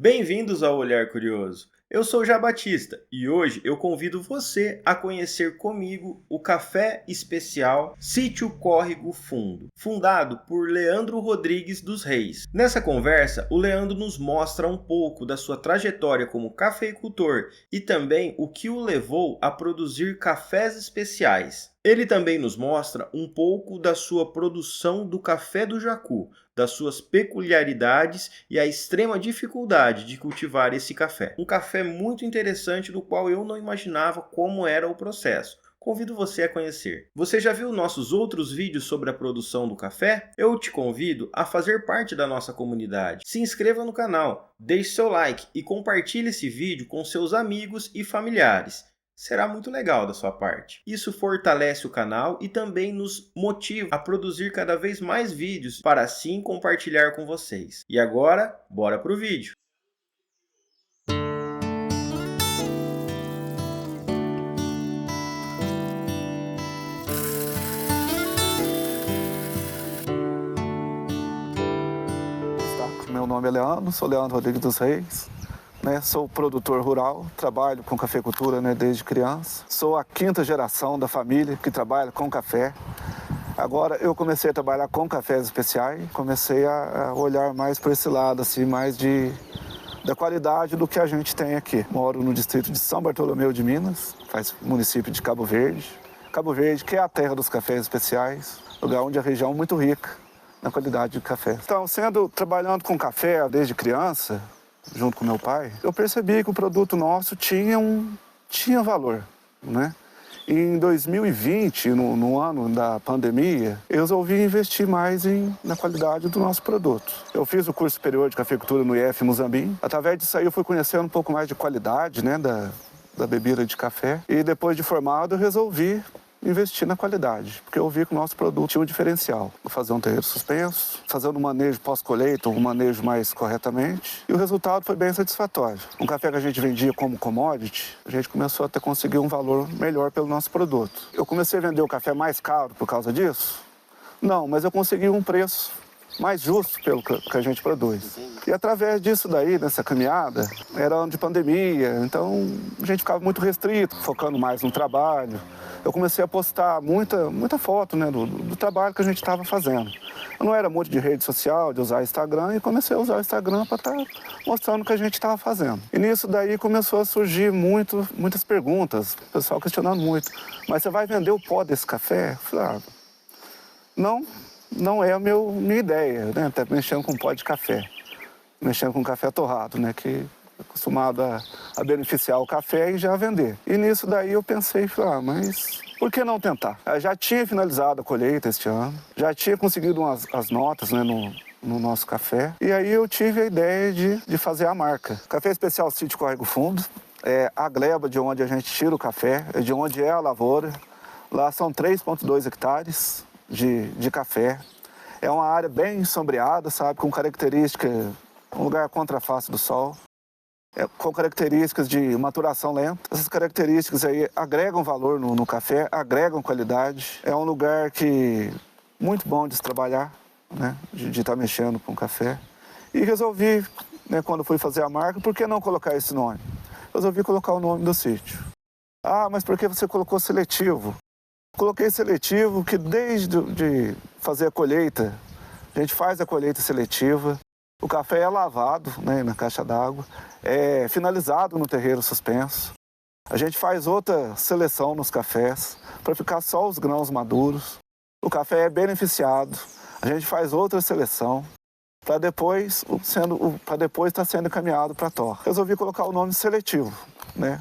Bem-vindos ao Olhar Curioso. Eu sou o Já Batista e hoje eu convido você a conhecer comigo o café especial Sítio Córrego Fundo, fundado por Leandro Rodrigues dos Reis. Nessa conversa, o Leandro nos mostra um pouco da sua trajetória como cafeicultor e também o que o levou a produzir cafés especiais. Ele também nos mostra um pouco da sua produção do café do Jacu, das suas peculiaridades e a extrema dificuldade de cultivar esse café. Um café muito interessante do qual eu não imaginava como era o processo. Convido você a conhecer. Você já viu nossos outros vídeos sobre a produção do café? Eu te convido a fazer parte da nossa comunidade. Se inscreva no canal, deixe seu like e compartilhe esse vídeo com seus amigos e familiares. Será muito legal da sua parte. Isso fortalece o canal e também nos motiva a produzir cada vez mais vídeos para assim compartilhar com vocês. E agora, bora pro vídeo! Meu nome é Leandro, sou Leandro Rodrigues dos Reis, sou produtor rural, trabalho com cafeicultura desde criança. Sou a quinta geração da família que trabalha com café. Agora eu comecei a trabalhar com cafés especiais, comecei a olhar mais por esse lado, assim, mais da qualidade do que a gente tem aqui. Moro no distrito de São Bartolomeu de Minas, faz município de Cabo Verde. Cabo Verde, que é a terra dos cafés especiais, lugar onde a região é muito rica na qualidade de café. Então, trabalhando com café desde criança, junto com meu pai, eu percebi que o produto nosso tinha valor, E em 2020, no ano da pandemia, eu resolvi investir mais na qualidade do nosso produto. Eu fiz o curso superior de cafeicultura no IF Muzambinho. Através disso aí eu fui conhecendo um pouco mais de qualidade, da bebida de café. E depois de formado eu resolvi investir na qualidade, porque eu vi que o nosso produto tinha um diferencial. Fazer um terreiro suspenso, fazendo um manejo pós-colheita, um manejo mais corretamente, e o resultado foi bem satisfatório. Um café que a gente vendia como commodity, a gente começou a conseguir um valor melhor pelo nosso produto. Eu comecei a vender o café mais caro por causa disso? Não, mas eu consegui um preço mais justo pelo que a gente produz. E através disso daí, nessa caminhada, era ano de pandemia, então a gente ficava muito restrito, focando mais no trabalho. Eu comecei a postar muita foto do trabalho que a gente estava fazendo. Eu não era muito de rede social, de usar Instagram, e comecei a usar o Instagram para estar mostrando o que a gente estava fazendo. E nisso daí começou a surgir muitas perguntas, o pessoal questionando muito. Mas você vai vender o pó desse café? Eu falei, não é a minha ideia, Até mexendo com pó de café, mexendo com café torrado, que é acostumado a beneficiar o café e já vender. E nisso daí eu pensei, mas por que não tentar? Eu já tinha finalizado a colheita este ano, já tinha conseguido as notas, no nosso café. E aí eu tive a ideia de fazer a marca. Café Especial Sítio Córrego Fundo, é a gleba de onde a gente tira o café, é de onde é a lavoura. Lá são 3,2 hectares de café. É uma área bem sombreada, com característica, um lugar contra a face do sol. Com características de maturação lenta. Essas características aí agregam valor no café, agregam qualidade. É um lugar muito bom de se trabalhar, de estar mexendo com café. E resolvi, quando fui fazer a marca, por que não colocar esse nome? Resolvi colocar o nome do sítio. Ah, mas por que você colocou seletivo? Coloquei seletivo que desde de fazer a colheita, a gente faz a colheita seletiva. O café é lavado na caixa d'água, é finalizado no terreiro suspenso. A gente faz outra seleção nos cafés para ficar só os grãos maduros. O café é beneficiado, a gente faz outra seleção para depois estar sendo encaminhado para a torra. Resolvi colocar o nome seletivo,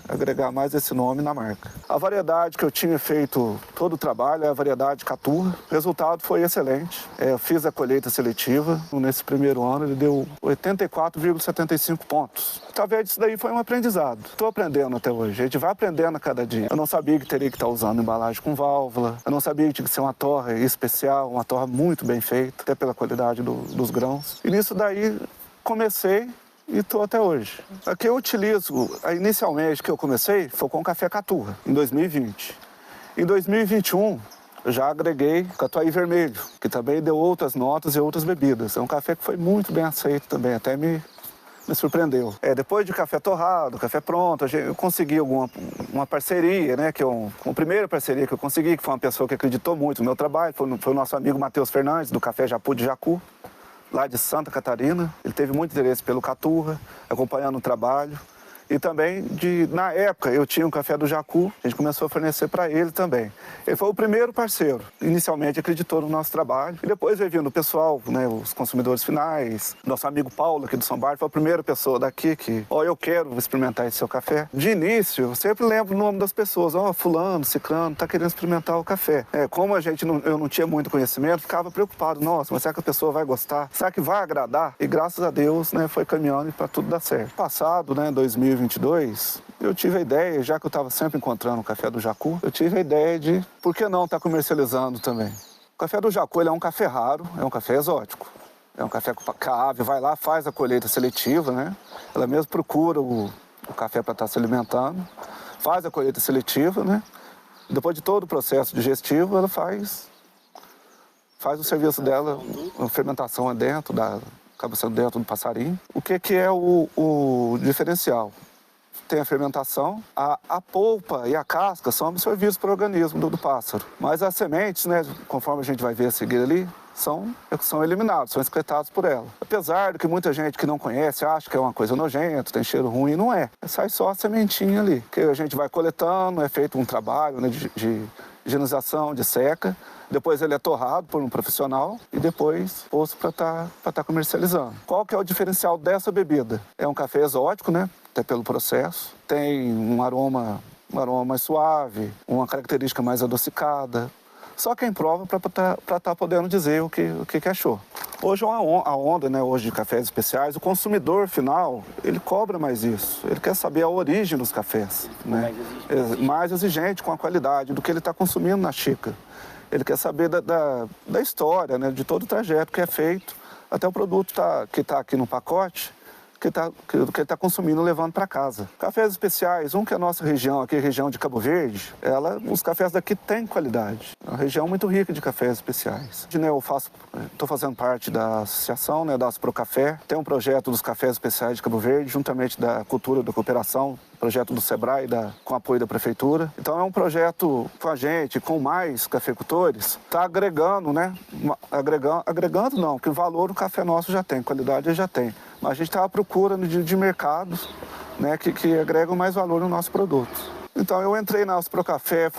agregar mais esse nome na marca. A variedade que eu tinha feito todo o trabalho é a variedade Caturra. O resultado foi excelente. Eu fiz a colheita seletiva. Nesse primeiro ano ele deu 84,75 pontos. Através disso daí foi um aprendizado. Estou aprendendo até hoje. A gente vai aprendendo a cada dia. Eu não sabia que teria que estar usando embalagem com válvula. Eu não sabia que tinha que ser uma torra especial, uma torra muito bem feita, até pela qualidade dos grãos. E nisso daí comecei e estou até hoje. A que eu utilizo, inicialmente que eu comecei, foi com café Caturra, em 2020. Em 2021, eu já agreguei Catuai Vermelho, que também deu outras notas e outras bebidas. É um café que foi muito bem aceito também, até me me surpreendeu. Depois de café torrado, café pronto, eu consegui uma parceria, né? A primeira parceria que eu consegui, que foi uma pessoa que acreditou muito no meu trabalho, foi o nosso amigo Matheus Fernandes, do Café Japu de Jacu, lá de Santa Catarina. Ele teve muito interesse pelo Caturra, acompanhando o trabalho. E também, na época, eu tinha um café do Jacu, a gente começou a fornecer para ele também. Ele foi o primeiro parceiro. Inicialmente acreditou no nosso trabalho. E depois veio vindo o pessoal, né, os consumidores finais. Nosso amigo Paulo, aqui do São Bart, foi a primeira pessoa daqui que, eu quero experimentar esse seu café. De início, eu sempre lembro o nome das pessoas. Fulano, ciclano, tá querendo experimentar o café. Como eu não tinha muito conhecimento, ficava preocupado. Nossa, mas será que a pessoa vai gostar? Será que vai agradar? E graças a Deus, né, foi caminhando para tudo dar certo. Passado, né, 2022, eu tive a ideia, já que eu estava sempre encontrando o café do Jacu, eu tive a ideia de, por que não estar comercializando também? O café do Jacu, ele é um café raro, é um café exótico. É um café que a ave vai lá, faz a colheita seletiva, né? Ela mesmo procura o café para estar se alimentando, faz a colheita seletiva, né? Depois de todo o processo digestivo, ela faz o serviço dela, a fermentação acaba sendo dentro do passarinho. O que é o diferencial? Tem a fermentação, a polpa e a casca são absorvidos pelo organismo do pássaro. Mas as sementes, né, conforme a gente vai ver a seguir ali, são eliminados, são excretados por ela. Apesar de que muita gente que não conhece acha que é uma coisa nojenta, tem cheiro ruim, não é. Sai só a sementinha ali, que a gente vai coletando, é feito um trabalho, né, de higienização, de seca. Depois ele é torrado por um profissional e depois posto para tá comercializando. Qual que é o diferencial dessa bebida? É um café exótico, né? Até pelo processo. Tem um aroma mais suave, uma característica mais adocicada. Só quem prova para tá podendo dizer o que achou. Hoje a onda, né, hoje de cafés especiais, o consumidor final, ele cobra mais isso. Ele quer saber a origem dos cafés, né? Mais exigente com a qualidade do que ele está consumindo na xícara. Ele quer saber da história, né, de todo o trajeto que é feito, até o produto que está aqui no pacote, que ele está consumindo, levando para casa. Cafés especiais, que é a nossa região, aqui a região de Cabo Verde, os cafés daqui têm qualidade. É uma região muito rica de cafés especiais. Eu estou fazendo parte da associação, né, da Aspro Café. Tem um projeto dos cafés especiais de Cabo Verde, juntamente da Cultura da Cooperação, projeto do Sebrae, com apoio da Prefeitura. Então é um projeto com a gente, com mais cafeicultores, está agregando, né? Agregando não, porque o valor o café nosso já tem, qualidade ele já tem. Mas a gente está à procura de mercados, né, que agregam mais valor no nosso produto. Então eu entrei na Aspro Café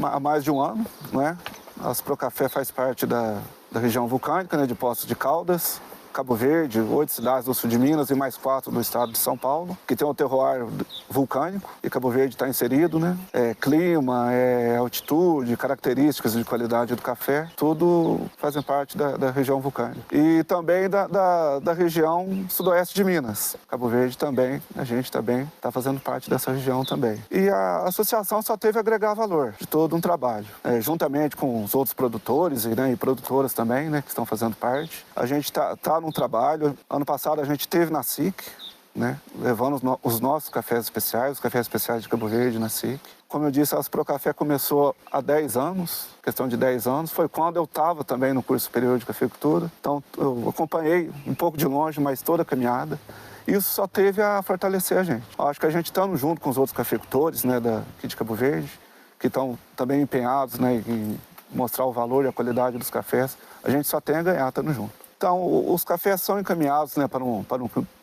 há mais de um ano, né? A Aspro Café faz parte da região vulcânica, né, de Poços de Caldas, Cabo Verde, 8 cidades do sul de Minas e mais 4 do estado de São Paulo, que tem um terroir vulcânico, e Cabo Verde está inserido, né? Clima, altitude, características de qualidade do café, tudo fazem parte da região vulcânica. E também da região sudoeste de Minas. Cabo Verde também, a gente também está fazendo parte dessa região também. E a associação só teve a agregar valor de todo um trabalho. Juntamente com os outros produtores e produtoras também, né, que estão fazendo parte. A gente está no trabalho. Ano passado a gente teve na SIC, né, levando os nossos cafés especiais, os cafés especiais de Cabo Verde na SIC. Como eu disse, a Aspro Café começou há 10 anos, questão de 10 anos. Foi quando eu estava também no curso superior de cafeicultura. Então eu acompanhei um pouco de longe, mas toda a caminhada. Isso só teve a fortalecer a gente. Acho que a gente estando junto com os outros cafeicultores, né, aqui de Cabo Verde, que estão também empenhados, né, em mostrar o valor e a qualidade dos cafés, a gente só tem a ganhar estando junto. Então, os cafés são encaminhados, né, para um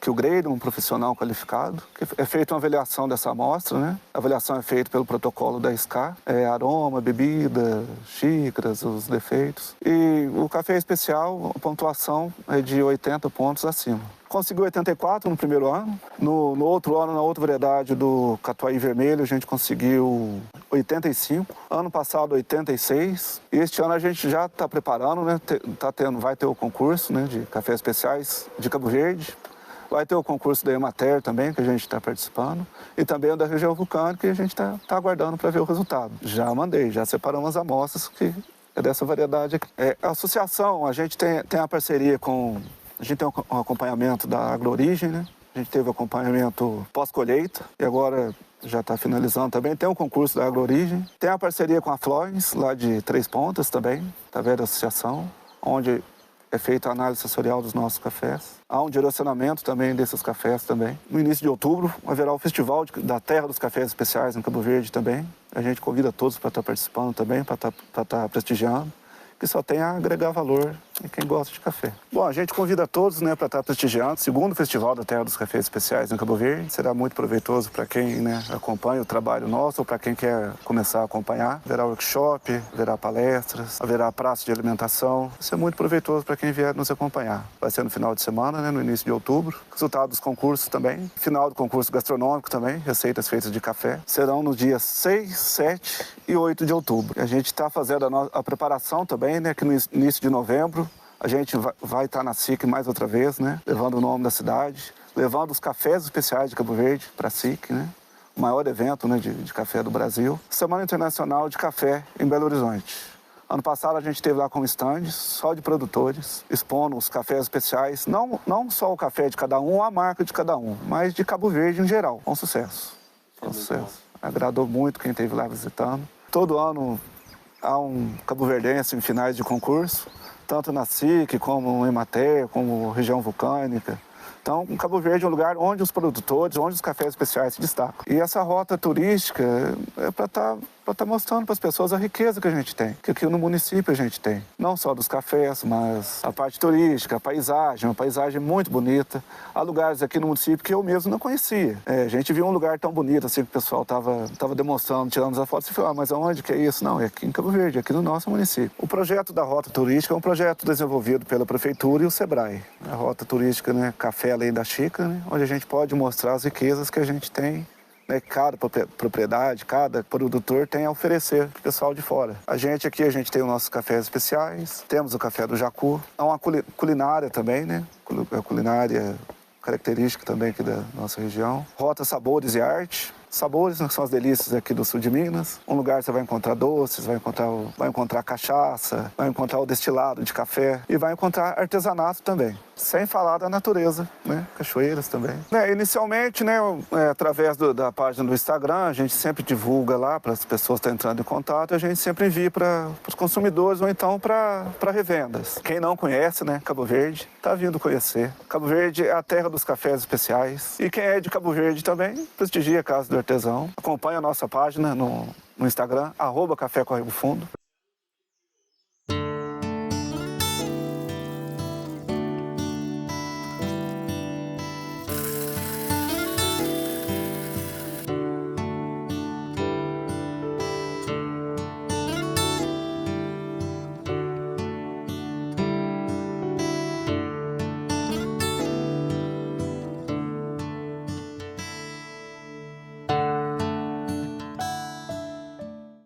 Q-Grade, um profissional qualificado, que é feita uma avaliação dessa amostra, né? A avaliação é feita pelo protocolo da SCA, aroma, bebida, xícaras, os defeitos. E o café especial, a pontuação é de 80 pontos acima. Conseguiu 84 no primeiro ano. No outro ano, na outra variedade do Catuai Vermelho, a gente conseguiu 85. Ano passado, 86. E este ano a gente já está preparando, né? Vai ter o concurso, né, de cafés especiais de Cabo Verde. Vai ter o concurso da Emater também, que a gente está participando. E também o da região vulcânica, que a gente está aguardando para ver o resultado. Já separamos as amostras, que é dessa variedade aqui. A associação, a gente tem a parceria com... A gente tem um acompanhamento da AgroOrigem, né? A gente teve acompanhamento pós-colheita e agora já está finalizando também. Tem um concurso da AgroOrigem. Tem a parceria com a Florence, lá de Três Pontas também, através da associação, onde é feita a análise sensorial dos nossos cafés. Há um direcionamento também desses cafés também. No início de outubro haverá o Festival da Terra dos Cafés Especiais em Cabo Verde também. A gente convida todos para estar participando também, para estar prestigiando, que só tem a agregar valor em quem gosta de café. Bom, a gente convida todos, né, para estar prestigiando o segundo Festival da Terra dos Cafés Especiais em Cabo Verde. Será muito proveitoso para quem, né, acompanha o trabalho nosso ou para quem quer começar a acompanhar. Haverá workshop, haverá palestras, haverá praça de alimentação. Vai ser muito proveitoso para quem vier nos acompanhar. Vai ser no final de semana, né, no início de outubro. Resultado dos concursos também. Final do concurso gastronômico também, receitas feitas de café. Serão nos dias 6, 7 e 8 de outubro. A gente está fazendo a preparação também, né, que no início de novembro a gente vai estar na SIC mais outra vez, né? Levando o nome da cidade, levando os cafés especiais de Cabo Verde para a SIC, né? O maior evento, né, de café do Brasil. Semana Internacional de Café em Belo Horizonte. Ano passado a gente esteve lá com stands só de produtores, expondo os cafés especiais, não só o café de cada um, a marca de cada um, mas de Cabo Verde em geral. Um sucesso. Um sucesso. Agradou muito quem esteve lá visitando. Todo ano há um cabo-verdense em finais de concurso, tanto na SIC, como em Emater, como região vulcânica. Então, Cabo Verde é um lugar onde os produtores, onde os cafés especiais se destacam. E essa rota turística é para estar mostrando para as pessoas a riqueza que a gente tem, que aqui no município a gente tem. Não só dos cafés, mas a parte turística, a paisagem, uma paisagem muito bonita. Há lugares aqui no município que eu mesmo não conhecia. A gente viu um lugar tão bonito, assim, que o pessoal estava demonstrando, tirando as fotos, e falou, mas aonde que é isso? Não, é aqui em Cabo Verde, aqui no nosso município. O projeto da rota turística é um projeto desenvolvido pela Prefeitura e o SEBRAE. A rota turística, né, Café Além da Xícara, né, onde a gente pode mostrar as riquezas que a gente tem, né, cada propriedade, cada produtor tem a oferecer para o pessoal de fora. A gente tem os nossos cafés especiais, temos o café do Jacu, há uma culinária também, né, a culinária característica também aqui da nossa região. Rota Sabores e Arte. Sabores, né, que são as delícias aqui do sul de Minas. Um lugar você vai encontrar doces, vai encontrar cachaça, vai encontrar o destilado de café e vai encontrar artesanato também. Sem falar da natureza, né? Cachoeiras também. Inicialmente, né, através da página do Instagram, a gente sempre divulga lá para as pessoas que estão entrando em contato, a gente sempre envia para os consumidores ou então para revendas. Quem não conhece, né, Cabo Verde, está vindo conhecer. Cabo Verde é a terra dos cafés especiais. E quem é de Cabo Verde também, prestigia a Casa do Artesão. Acompanhe a nossa página no Instagram, @Café Córrego Fundo.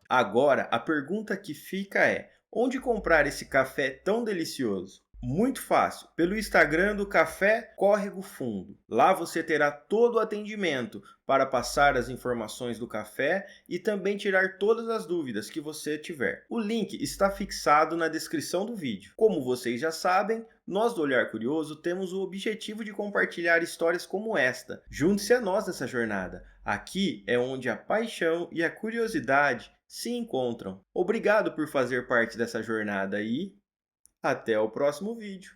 Agora, a pergunta que fica é: onde comprar esse café tão delicioso? Muito fácil, pelo Instagram do Café Córrego Fundo. Lá você terá todo o atendimento para passar as informações do café e também tirar todas as dúvidas que você tiver. O link está fixado na descrição do vídeo. Como vocês já sabem, nós do Olhar Curioso temos o objetivo de compartilhar histórias como esta. Junte-se a nós nessa jornada. Aqui é onde a paixão e a curiosidade se encontram. Obrigado por fazer parte dessa jornada e até o próximo vídeo.